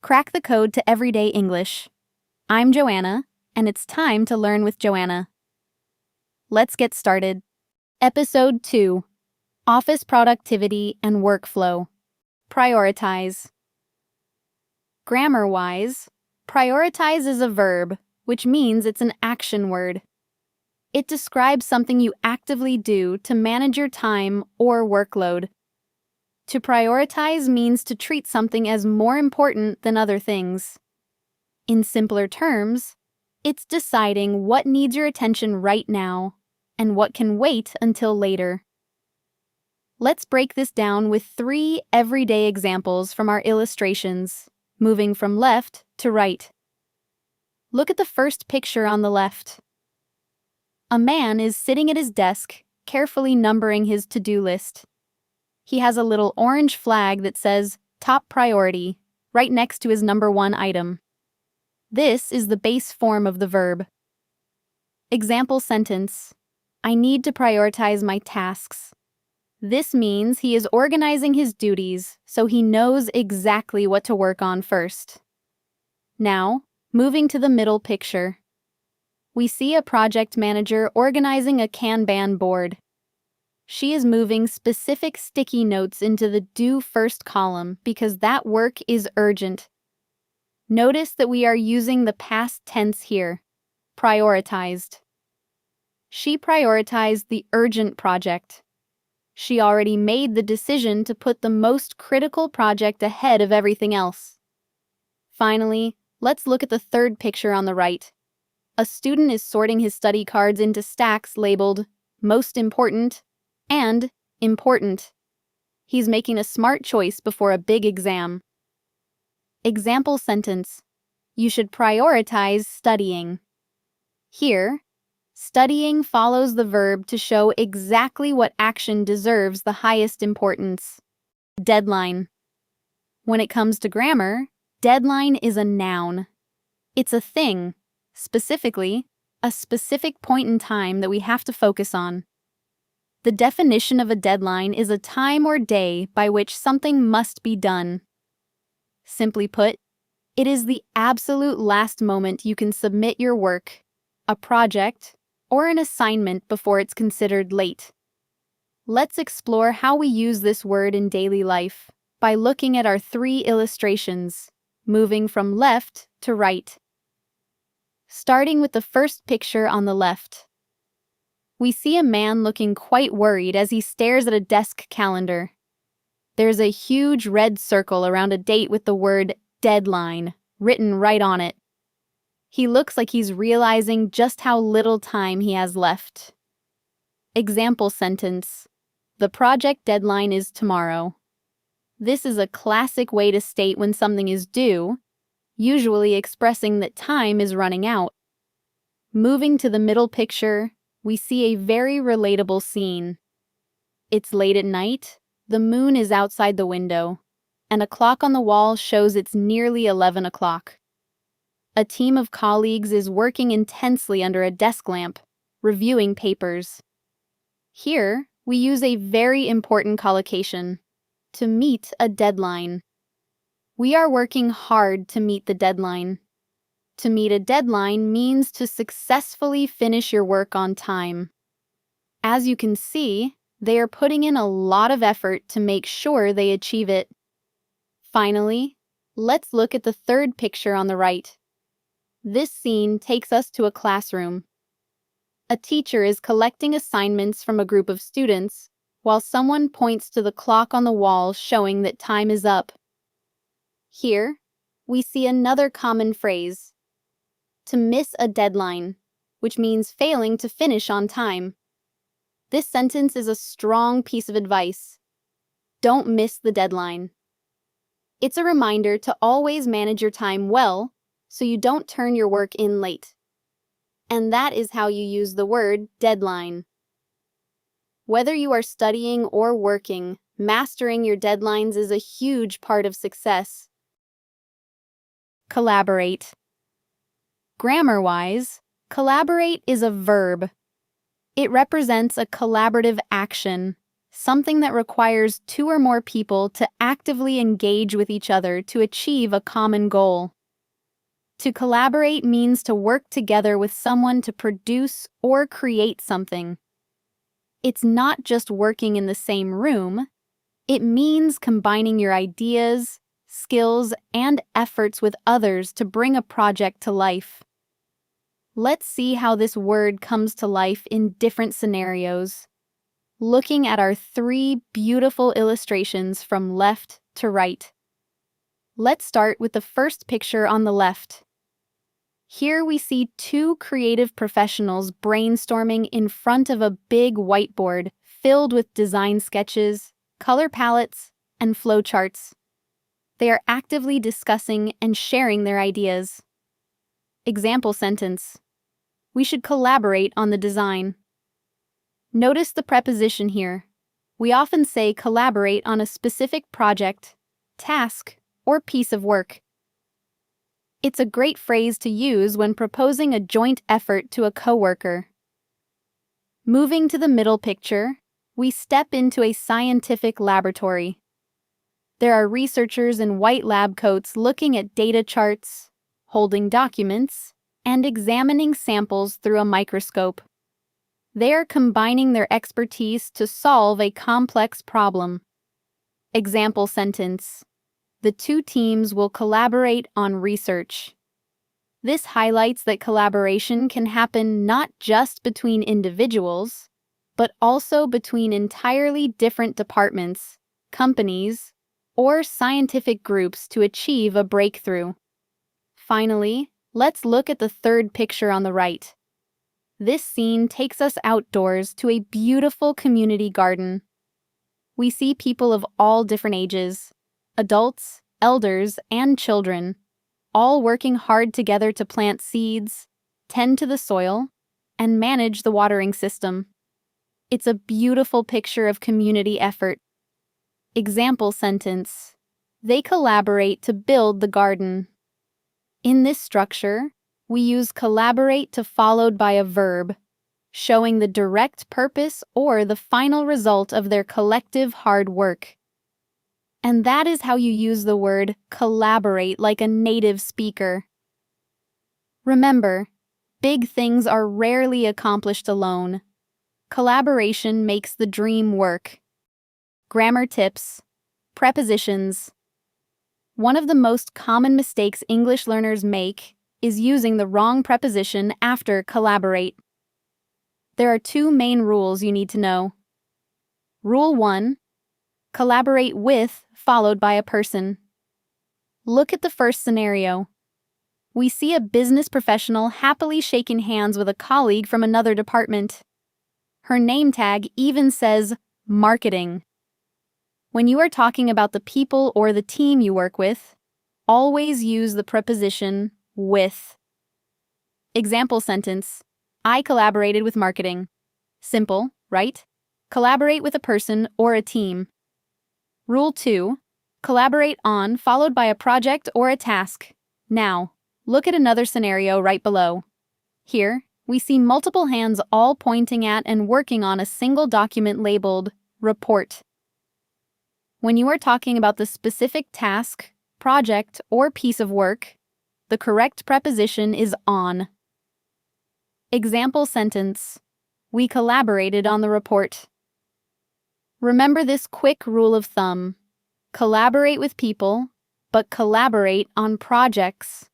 Crack the code to everyday English. I'm Joanna, and it's time to learn with Joanna. Let's get started. Episode 2: Office Productivity and Workflow. Prioritize. Grammar-wise, prioritize is a verb, which means it's an action word. It describes something you actively do to manage your time or workload. To prioritize means to treat something as more important than other things. In simpler terms, it's deciding what needs your attention right now and what can wait until later. Let's break this down with 3 everyday examples from our illustrations, moving from left to right. Look at the first picture on the left. A man is sitting at his desk, carefully numbering his to-do list. He has a little orange flag that says Top Priority right next to his number 1 item. This is the base form of the verb. Example sentence: I need to prioritize my tasks. This means he is organizing his duties so he knows exactly what to work on first. Now, moving to the middle picture. We see a project manager organizing a Kanban board. She is moving specific sticky notes into the due first column because that work is urgent. Notice that we are using the past tense here, prioritized. She prioritized the urgent project. She already made the decision to put the most critical project ahead of everything else. Finally, let's look at the third picture on the right. A student is sorting his study cards into stacks labeled Most Important and Important. He's making a smart choice before a big exam. Example sentence: You should prioritize studying. Here, studying follows the verb to show exactly what action deserves the highest importance. Deadline. When it comes to grammar, deadline is a noun. It's a thing, specifically, a specific point in time that we have to focus on. The definition of a deadline is a time or day by which something must be done. Simply put, it is the absolute last moment you can submit your work, a project, or an assignment before it's considered late. Let's explore how we use this word in daily life by looking at our 3 illustrations, moving from left to right. Starting with the first picture on the left. We see a man looking quite worried as he stares at a desk calendar. There's a huge red circle around a date with the word deadline written right on it. He looks like he's realizing just how little time he has left. Example sentence: The project deadline is tomorrow. This is a classic way to state when something is due, usually expressing that time is running out. Moving to the middle picture, we see a very relatable scene. It's late at night, the moon is outside the window, and a clock on the wall shows it's nearly 11 o'clock. A team of colleagues is working intensely under a desk lamp, reviewing papers. Here, we use a very important collocation: to meet a deadline. We are working hard to meet the deadline. To meet a deadline means to successfully finish your work on time. As you can see, they are putting in a lot of effort to make sure they achieve it. Finally, let's look at the third picture on the right. This scene takes us to a classroom. A teacher is collecting assignments from a group of students, while someone points to the clock on the wall showing that time is up. Here, we see another common phrase: to miss a deadline, which means failing to finish on time. This sentence is a strong piece of advice. Don't miss the deadline. It's a reminder to always manage your time well so you don't turn your work in late. And that is how you use the word deadline. Whether you are studying or working, mastering your deadlines is a huge part of success. Collaborate. Grammar-wise, collaborate is a verb. It represents a collaborative action, something that requires two or more people to actively engage with each other to achieve a common goal. To collaborate means to work together with someone to produce or create something. It's not just working in the same room. It means combining your ideas, skills, and efforts with others to bring a project to life. Let's see how this word comes to life in different scenarios, looking at our 3 beautiful illustrations from left to right. Let's start with the first picture on the left. Here we see 2 creative professionals brainstorming in front of a big whiteboard filled with design sketches, color palettes, and flowcharts. They are actively discussing and sharing their ideas. Example sentence: we should collaborate on the design. Notice the preposition here. We often say collaborate on a specific project, task, or piece of work. It's a great phrase to use when proposing a joint effort to a coworker. Moving to the middle picture, we step into a scientific laboratory. There are researchers in white lab coats looking at data charts, holding documents, and examining samples through a microscope. They are combining their expertise to solve a complex problem. Example sentence: the 2 teams will collaborate on research. This highlights that collaboration can happen not just between individuals, but also between entirely different departments, companies, or scientific groups to achieve a breakthrough. Finally, let's look at the third picture on the right. This scene takes us outdoors to a beautiful community garden. We see people of all different ages, adults, elders, and children, all working hard together to plant seeds, tend to the soil, and manage the watering system. It's a beautiful picture of community effort. Example sentence: they collaborate to build the garden. In this structure, we use collaborate to followed by a verb, showing the direct purpose or the final result of their collective hard work. And that is how you use the word collaborate like a native speaker. Remember, big things are rarely accomplished alone. Collaboration makes the dream work. Grammar tips. Prepositions. One of the most common mistakes English learners make is using the wrong preposition after collaborate. There are 2 main rules you need to know. Rule 1. Collaborate with followed by a person. Look at the first scenario. We see a business professional happily shaking hands with a colleague from another department. Her name tag even says marketing. When you are talking about the people or the team you work with, always use the preposition with. Example sentence: I collaborated with marketing. Simple, right? Collaborate with a person or a team. Rule 2. Collaborate on followed by a project or a task. Now, look at another scenario right below. Here, we see multiple hands all pointing at and working on a single document labeled report. When you are talking about the specific task, project, or piece of work, the correct preposition is on. Example sentence: we collaborated on the report. Remember this quick rule of thumb: collaborate with people, but collaborate on projects.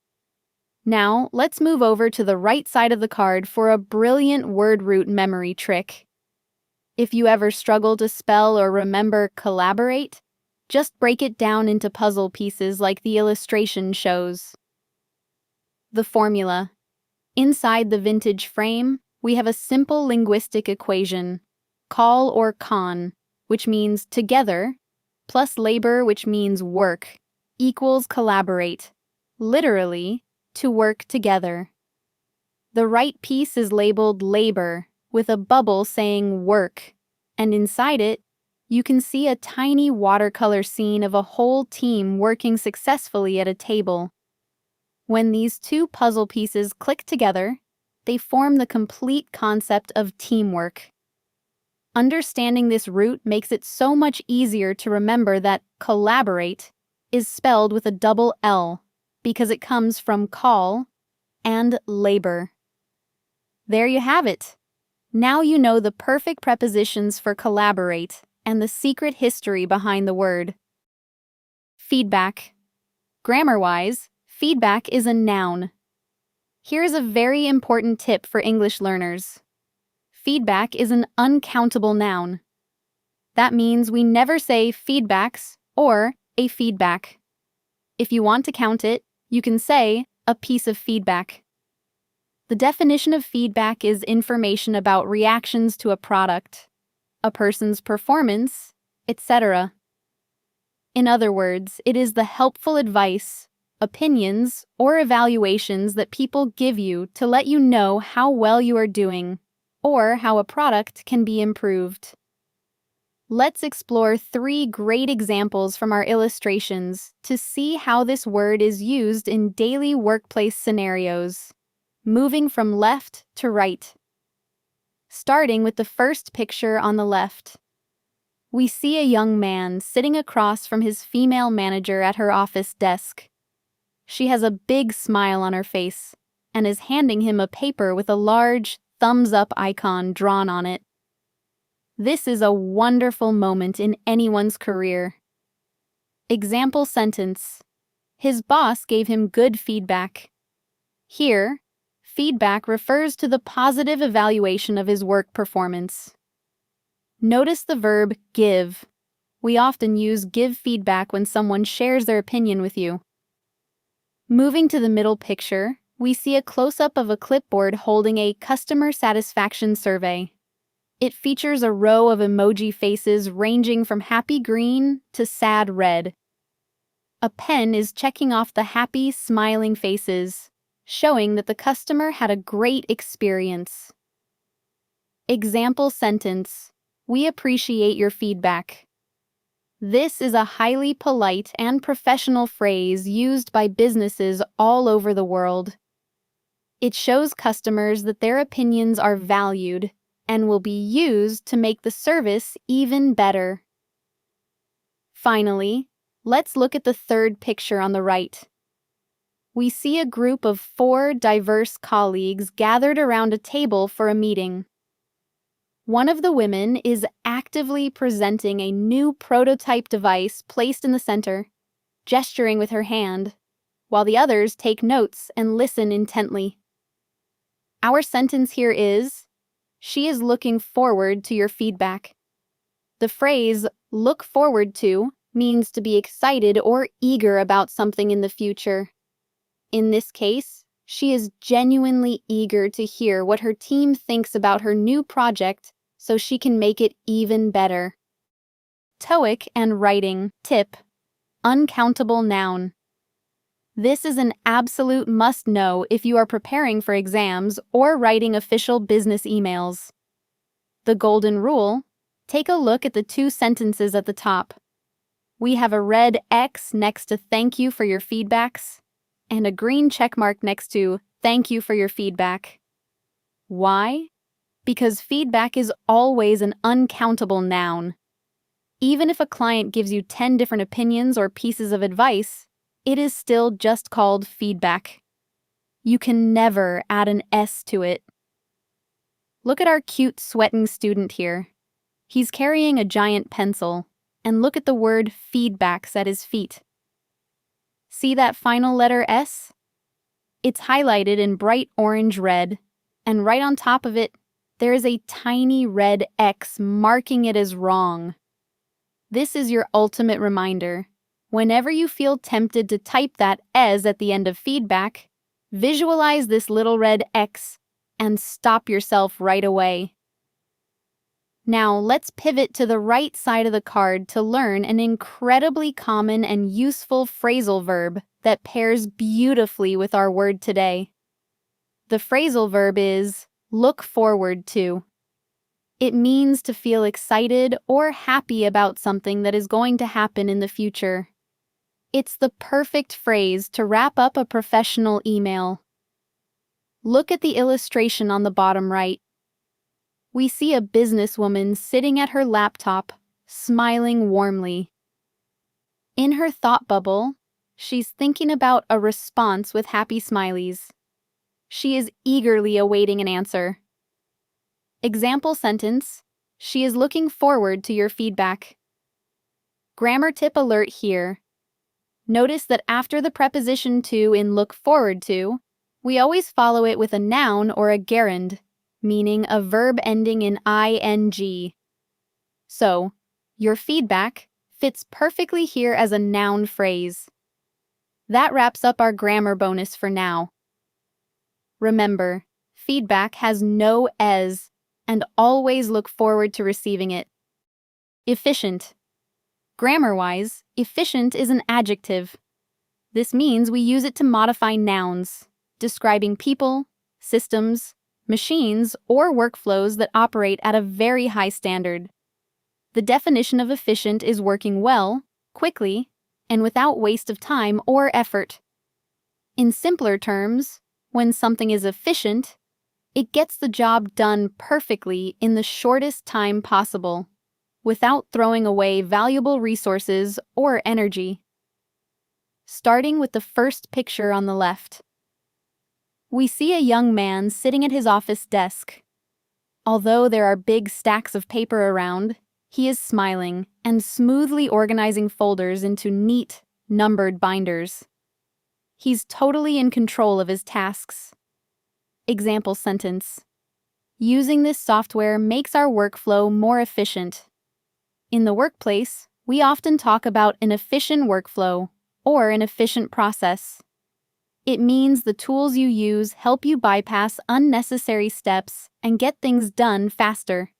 Now, let's move over to the right side of the card for a brilliant word root memory trick. If you ever struggle to spell or remember collaborate, just break it down into puzzle pieces like the illustration shows. The formula. Inside the vintage frame, we have a simple linguistic equation, call or con, which means together, plus labor, which means work, equals collaborate. Literally, to work together. The right piece is labeled labor, with a bubble saying work, and inside it, you can see a tiny watercolor scene of a whole team working successfully at a table. When these 2 puzzle pieces click together, they form the complete concept of teamwork. Understanding this root makes it so much easier to remember that collaborate is spelled with a double L because it comes from call and labor. There you have it. Now you know the perfect prepositions for collaborate and the secret history behind the word. Feedback. Grammar-wise, feedback is a noun. Here's a very important tip for English learners. Feedback is an uncountable noun. That means we never say feedbacks or a feedback. If you want to count it, you can say a piece of feedback. The definition of feedback is information about reactions to a product, a person's performance, etc. In other words, it is the helpful advice, opinions, or evaluations that people give you to let you know how well you are doing or how a product can be improved. Let's explore 3 great examples from our illustrations to see how this word is used in daily workplace scenarios, moving from left to right. Starting with the first picture on the left. We see a young man sitting across from his female manager at her office desk. She has a big smile on her face and is handing him a paper with a large thumbs-up icon drawn on it. This is a wonderful moment in anyone's career. Example sentence. His boss gave him good feedback. Here, feedback refers to the positive evaluation of his work performance. Notice the verb give. We often use give feedback when someone shares their opinion with you. Moving to the middle picture, we see a close-up of a clipboard holding a customer satisfaction survey. It features a row of emoji faces ranging from happy green to sad red. A pen is checking off the happy, smiling faces, showing that the customer had a great experience. Example sentence. We appreciate your feedback. This is a highly polite and professional phrase used by businesses all over the world. It shows customers that their opinions are valued and will be used to make the service even better. Finally, let's look at the third picture on the right. We see a group of 4 diverse colleagues gathered around a table for a meeting. One of the women is actively presenting a new prototype device placed in the center, gesturing with her hand, while the others take notes and listen intently. Our sentence here is, she is looking forward to your feedback. The phrase, look forward to, means to be excited or eager about something in the future. In this case, she is genuinely eager to hear what her team thinks about her new project so she can make it even better. TOEIC and writing tip: uncountable noun. This is an absolute must-know if you are preparing for exams or writing official business emails. The golden rule: take a look at the 2 sentences at the top. We have a red X next to thank you for your feedbacks and a green checkmark next to thank you for your feedback. Why? Because feedback is always an uncountable noun. Even if a client gives you 10 different opinions or pieces of advice, it is still just called feedback. You can never add an S to it. Look at our cute sweating student here. He's carrying a giant pencil, and look at the word feedbacks at his feet. See that final letter S? It's highlighted in bright orange red, and right on top of it, there is a tiny red X marking it as wrong. This is your ultimate reminder. Whenever you feel tempted to type that S at the end of feedback, visualize this little red X and stop yourself right away. Now let's pivot to the right side of the card to learn an incredibly common and useful phrasal verb that pairs beautifully with our word today. The phrasal verb is look forward to. It means to feel excited or happy about something that is going to happen in the future. It's the perfect phrase to wrap up a professional email. Look at the illustration on the bottom right. We see a businesswoman sitting at her laptop, smiling warmly. In her thought bubble, she's thinking about a response with happy smileys. She is eagerly awaiting an answer. Example sentence: she is looking forward to your feedback. Grammar tip alert here. Notice that after the preposition to in look forward to, we always follow it with a noun or a gerund, meaning a verb ending in ing. So, your feedback fits perfectly here as a noun phrase. That wraps up our grammar bonus for now. Remember, feedback has no es, and always look forward to receiving it. Efficient. Grammar-wise, efficient is an adjective. This means we use it to modify nouns, describing people, systems, machines, or workflows that operate at a very high standard. The definition of efficient is working well, quickly, and without waste of time or effort. In simpler terms, when something is efficient, it gets the job done perfectly in the shortest time possible, without throwing away valuable resources or energy. Starting with the first picture on the left. We see a young man sitting at his office desk. Although there are big stacks of paper around, he is smiling and smoothly organizing folders into neat, numbered binders. He's totally in control of his tasks. Example sentence: using this software makes our workflow more efficient. In the workplace, we often talk about an efficient workflow or an efficient process. It means the tools you use help you bypass unnecessary steps and get things done faster.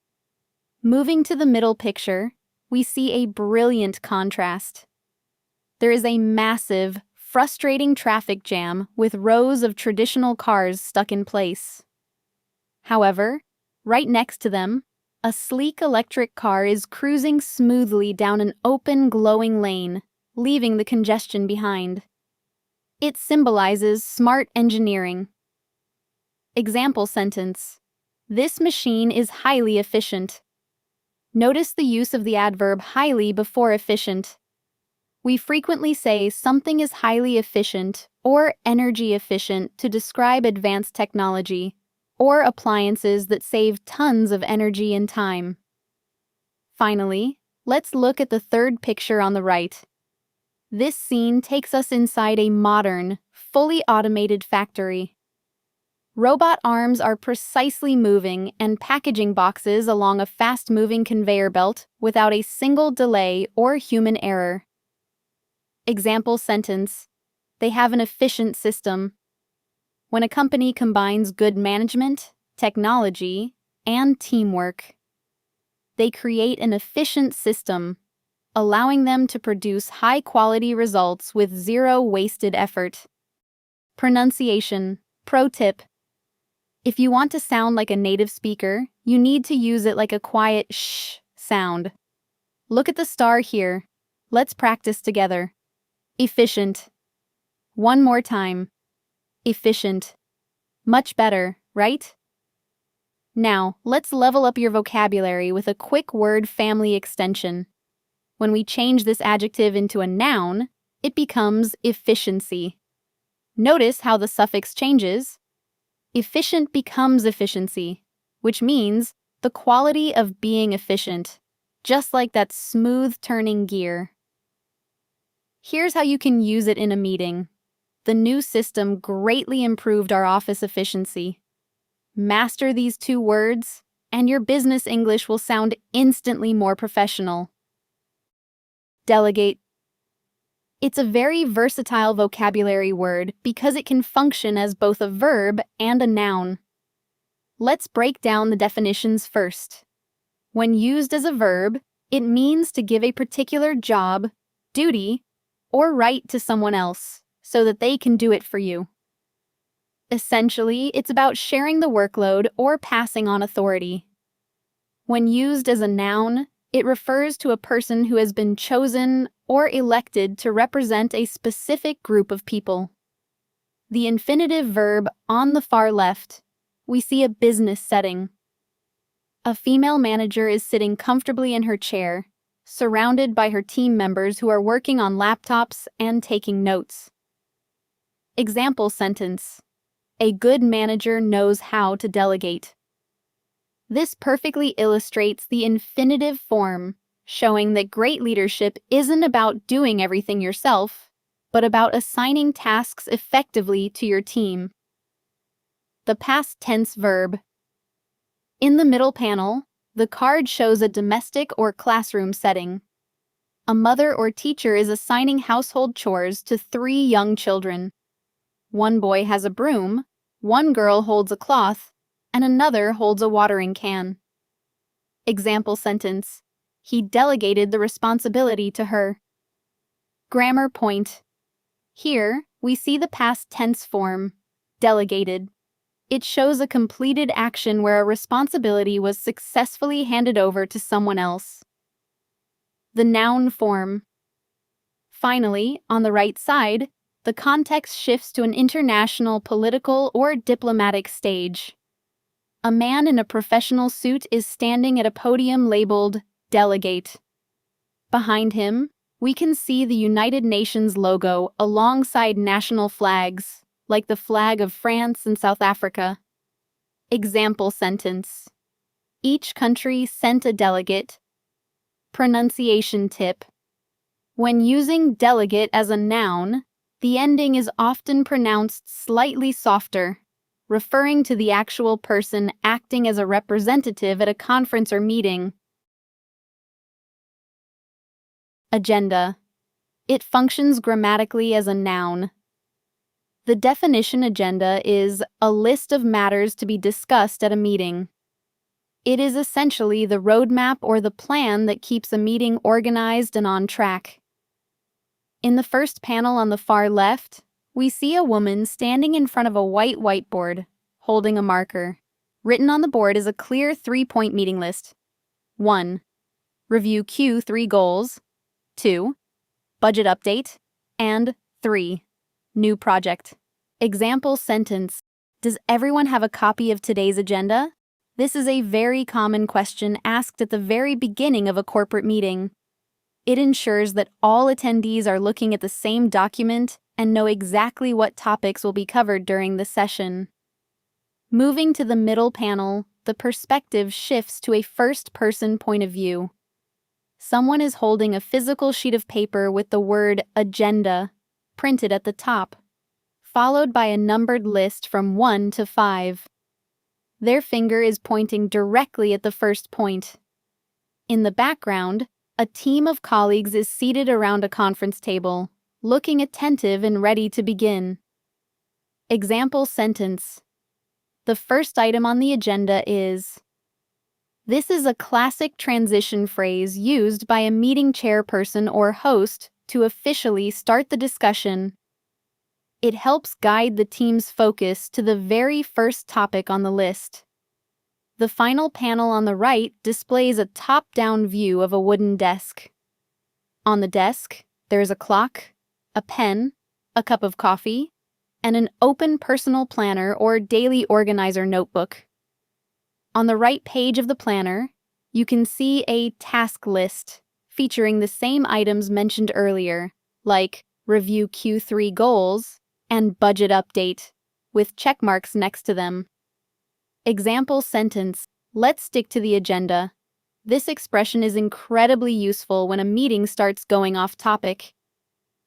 Moving to the middle picture, we see a brilliant contrast. There is a massive, frustrating traffic jam with rows of traditional cars stuck in place. However, right next to them, a sleek electric car is cruising smoothly down an open, glowing lane, leaving the congestion behind. It symbolizes smart engineering. Example sentence: this machine is highly efficient. Notice the use of the adverb highly before efficient. We frequently say something is highly efficient or energy efficient to describe advanced technology or appliances that save tons of energy and time. Finally, let's look at the third picture on the right. This scene takes us inside a modern, fully automated factory. Robot arms are precisely moving and packaging boxes along a fast-moving conveyor belt without a single delay or human error. Example sentence: they have an efficient system. When a company combines good management, technology, and teamwork, they create an efficient system, allowing them to produce high-quality results with zero wasted effort. Pronunciation. Pro tip: if you want to sound like a native speaker, you need to use it like a quiet shh sound. Look at the star here. Let's practice together. Efficient. One more time. Efficient. Much better, right? Now, let's level up your vocabulary with a quick word family extension. When we change this adjective into a noun, it becomes efficiency. Notice how the suffix changes. Efficient becomes efficiency, which means the quality of being efficient, just like that smooth turning gear. Here's how you can use it in a meeting. The new system greatly improved our office efficiency. Master these 2 words, and your business English will sound instantly more professional. Delegate. It's a very versatile vocabulary word because it can function as both a verb and a noun. Let's break down the definitions first. When used as a verb, it means to give a particular job, duty, or right to someone else so that they can do it for you. Essentially, it's about sharing the workload or passing on authority. When used as a noun, it refers to a person who has been chosen or elected to represent a specific group of people. The infinitive verb on the far left, we see a business setting. A female manager is sitting comfortably in her chair, surrounded by her team members who are working on laptops and taking notes. Example sentence: a good manager knows how to delegate. This perfectly illustrates the infinitive form, showing that great leadership isn't about doing everything yourself, but about assigning tasks effectively to your team. The past tense verb. In the middle panel, the card shows a domestic or classroom setting. A mother or teacher is assigning household chores to 3 young children. One boy has a broom, one girl holds a cloth, and another holds a watering can. Example sentence: he delegated the responsibility to her. Grammar point. Here, we see the past tense form, delegated. It shows a completed action where a responsibility was successfully handed over to someone else. The noun form. Finally, on the right side, the context shifts to an international, political, or diplomatic stage. A man in a professional suit is standing at a podium labeled Delegate. Behind him, we can see the United Nations logo alongside national flags, like the flag of France and South Africa. Example sentence: each country sent a delegate. Pronunciation tip. When using delegate as a noun, the ending is often pronounced slightly softer, referring to the actual person acting as a representative at a conference or meeting. Agenda. It functions grammatically as a noun. The definition agenda is a list of matters to be discussed at a meeting. It is essentially the roadmap or the plan that keeps a meeting organized and on track. In the first panel on the far left, we see a woman standing in front of a white whiteboard, holding a marker. Written on the board is a clear 3-point meeting list. 1. Review Q3 goals. 2. Budget update. And 3. New project. Example sentence: does everyone have a copy of today's agenda? This is a very common question asked at the very beginning of a corporate meeting. It ensures that all attendees are looking at the same document and know exactly what topics will be covered during the session. Moving to the middle panel, the perspective shifts to a first-person point of view. Someone is holding a physical sheet of paper with the word agenda printed at the top, followed by a numbered list from 1 to 5. Their finger is pointing directly at the first point. In the background, a team of colleagues is seated around a conference table, looking attentive and ready to begin. Example sentence: the first item on the agenda is. This is a classic transition phrase used by a meeting chairperson or host to officially start the discussion. It helps guide the team's focus to the very first topic on the list. The final panel on the right displays a top-down view of a wooden desk. On the desk, there is a clock, a pen, a cup of coffee, and an open personal planner or daily organizer notebook. On the right page of the planner, you can see a task list featuring the same items mentioned earlier, like review Q3 goals and budget update, with check marks next to them. Example sentence: let's stick to the agenda. This expression is incredibly useful when a meeting starts going off topic.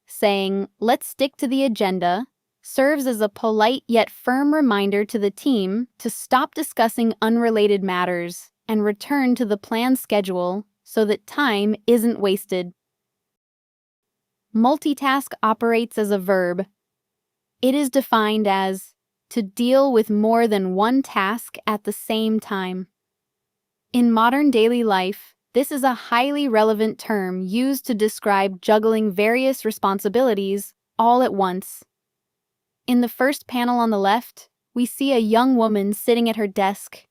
Saying, let's stick to the agenda, serves as a polite yet firm reminder to the team to stop discussing unrelated matters and return to the planned schedule so that time isn't wasted. Multitask operates as a verb. It is defined as to deal with more than one task at the same time. In modern daily life, this is a highly relevant term used to describe juggling various responsibilities all at once. In the first panel on the left, we see a young woman sitting at her desk.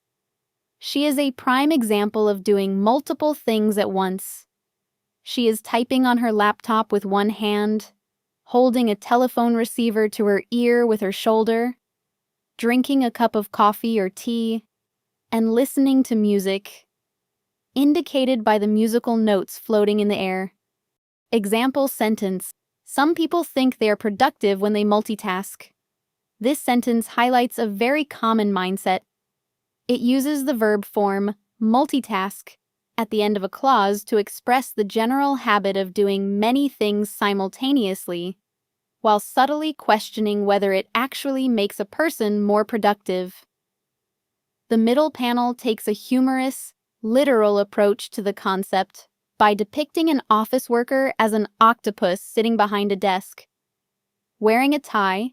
She is a prime example of doing multiple things at once. She is typing on her laptop with one hand, holding a telephone receiver to her ear with her shoulder, drinking a cup of coffee or tea, and listening to music, indicated by the musical notes floating in the air. Example sentence: some people think they are productive when they multitask. This sentence highlights a very common mindset. It uses the verb form multitask at the end of a clause to express the general habit of doing many things simultaneously, while subtly questioning whether it actually makes a person more productive. The middle panel takes a humorous, literal approach to the concept by depicting an office worker as an octopus sitting behind a desk. Wearing a tie,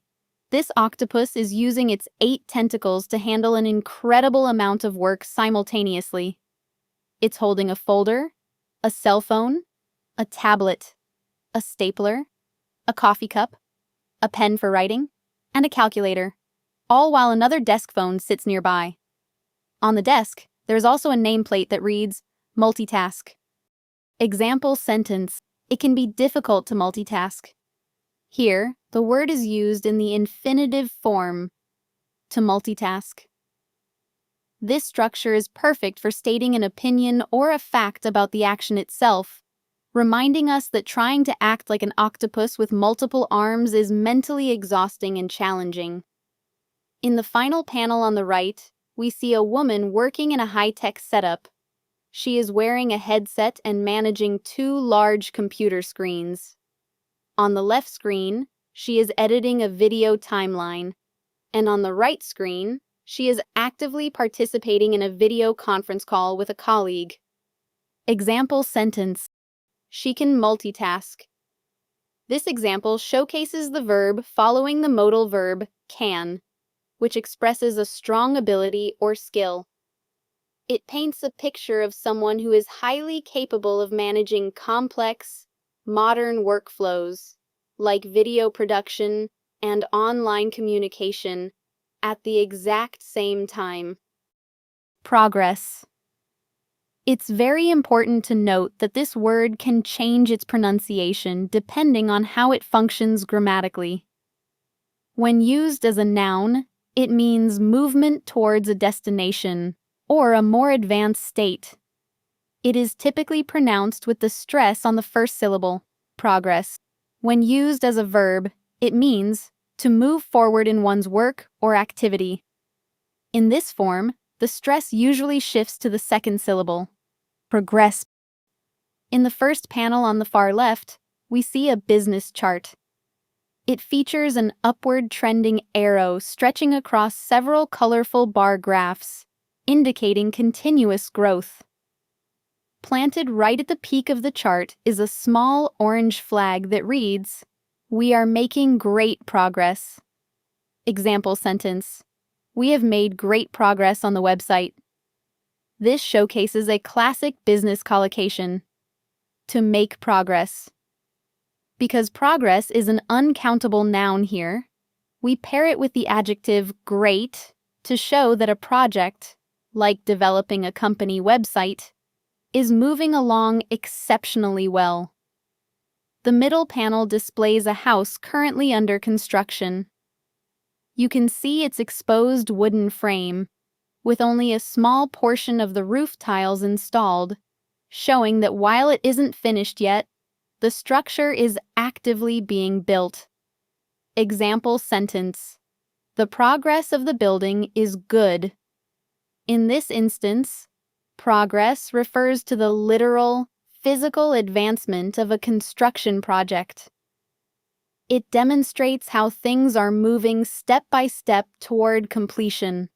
this octopus is using its 8 tentacles to handle an incredible amount of work simultaneously. It's holding a folder, a cell phone, a tablet, a stapler, a coffee cup, a pen for writing, and a calculator, all while another desk phone sits nearby. On the desk, there's also a nameplate that reads, Multitask. Example sentence: it can be difficult to multitask. Here, the word is used in the infinitive form, to multitask. This structure is perfect for stating an opinion or a fact about the action itself, reminding us that trying to act like an octopus with multiple arms is mentally exhausting and challenging. In the final panel on the right, we see a woman working in a high-tech setup. She is wearing a headset and managing 2 large computer screens. On the left screen, she is editing a video timeline, and on the right screen, she is actively participating in a video conference call with a colleague. Example sentence: she can multitask. This example showcases the verb following the modal verb can, which expresses a strong ability or skill. It paints a picture of someone who is highly capable of managing complex, modern workflows, like video production and online communication, at the exact same time. Progress. It's very important to note that this word can change its pronunciation depending on how it functions grammatically. When used as a noun, it means movement towards a destination or a more advanced state. It is typically pronounced with the stress on the first syllable, progress. When used as a verb, it means to move forward in one's work or activity. In this form, the stress usually shifts to the second syllable, progress. In the first panel on the far left, we see a business chart. It features an upward trending arrow stretching across several colorful bar graphs, indicating continuous growth. Planted right at the peak of the chart is a small orange flag that reads, "We are making great progress." Example sentence: we have made great progress on the website. This showcases a classic business collocation, to make progress. Because progress is an uncountable noun here, we pair it with the adjective great to show that a project, like developing a company website, is moving along exceptionally well. The middle panel displays a house currently under construction. You can see its exposed wooden frame, with only a small portion of the roof tiles installed, showing that while it isn't finished yet, the structure is actively being built. Example sentence: the progress of the building is good. In this instance, progress refers to the literal, physical advancement of a construction project. It demonstrates how things are moving step by step toward completion.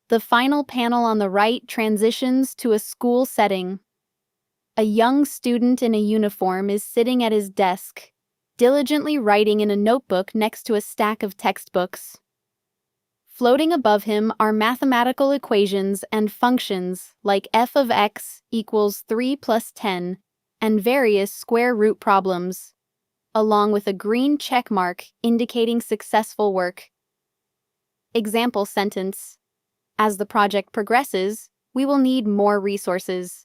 The final panel on the right transitions to a school setting. A young student in a uniform is sitting at his desk, diligently writing in a notebook next to a stack of textbooks. Floating above him are mathematical equations and functions like f of x equals 3 plus 10 and various square root problems, along with a green check mark indicating successful work. Example sentence: as the project progresses, we will need more resources.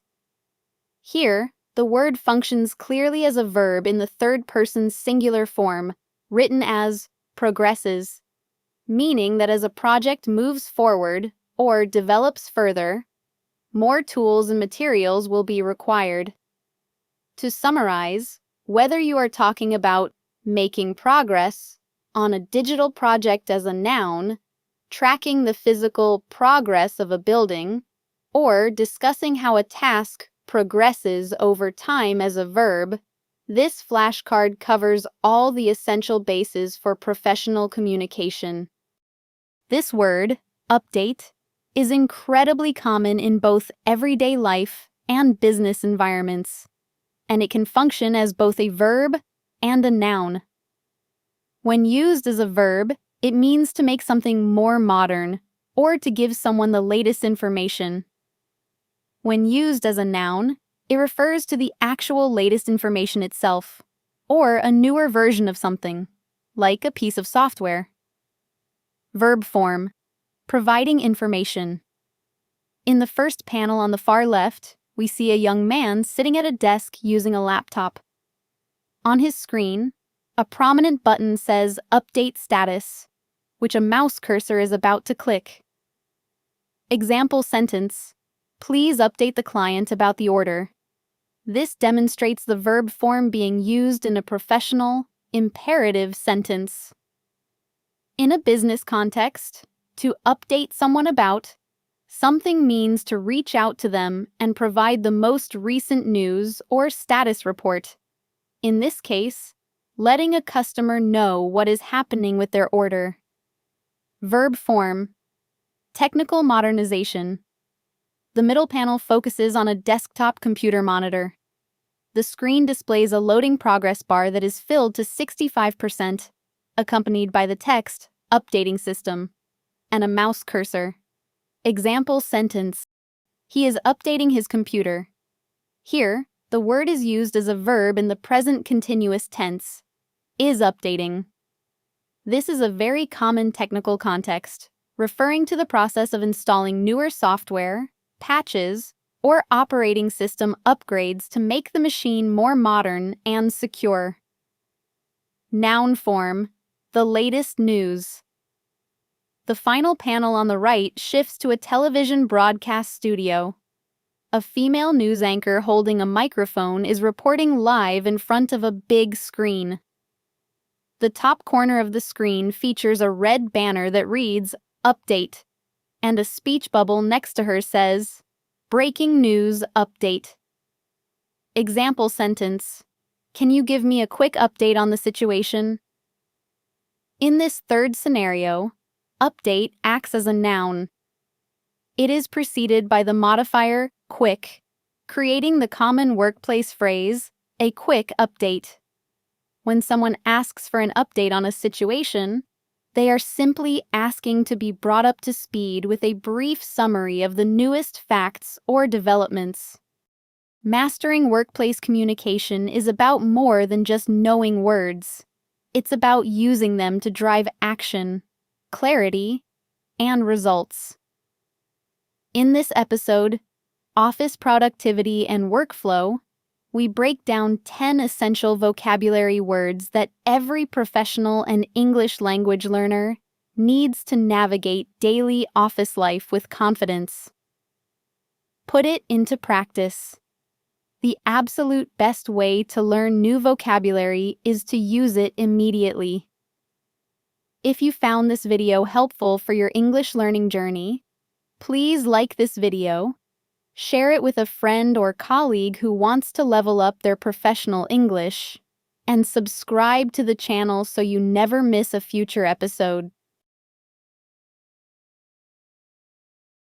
Here, the word functions clearly as a verb in the third-person singular form, written as progresses, meaning that as a project moves forward, or develops further, more tools and materials will be required. To summarize, whether you are talking about making progress on a digital project as a noun, tracking the physical progress of a building, or discussing how a task progresses over time as a verb, this flashcard covers all the essential bases for professional communication. This word, update, is incredibly common in both everyday life and business environments, and it can function as both a verb and a noun. When used as a verb, it means to make something more modern or to give someone the latest information. When used as a noun, it refers to the actual latest information itself, or a newer version of something, like a piece of software. Verb form, providing information. In the first panel on the far left, we see a young man sitting at a desk using a laptop. On his screen, a prominent button says Update Status, which a mouse cursor is about to click. Example sentence: please update the client about the order. This demonstrates the verb form being used in a professional, imperative sentence. In a business context, to update someone about something means to reach out to them and provide the most recent news or status report. In this case, letting a customer know what is happening with their order. Verb form, technical modernization. The middle panel focuses on a desktop computer monitor. The screen displays a loading progress bar that is filled to 65%, accompanied by the text, updating system, and a mouse cursor. Example sentence: he is updating his computer. Here, the word is used as a verb in the present continuous tense, is updating. This is a very common technical context, referring to the process of installing newer software, patches, or operating system upgrades to make the machine more modern and secure. Noun form, the latest news. The final panel on the right shifts to a television broadcast studio. A female news anchor holding a microphone is reporting live in front of a big screen. The top corner of the screen features a red banner that reads, Update, and a speech bubble next to her says, Breaking News Update. Example sentence: can you give me a quick update on the situation? In this third scenario, update acts as a noun. It is preceded by the modifier quick, creating the common workplace phrase, a quick update. When someone asks for an update on a situation, they are simply asking to be brought up to speed with a brief summary of the newest facts or developments. Mastering workplace communication is about more than just knowing words. It's about using them to drive action, clarity, and results. In this episode, Office Productivity and Workflow, we break down 10 essential vocabulary words that every professional and English language learner needs to navigate daily office life with confidence. Put it into practice. The absolute best way to learn new vocabulary is to use it immediately. If you found this video helpful for your English learning journey, please like this video, share it with a friend or colleague who wants to level up their professional English, and subscribe to the channel so you never miss a future episode.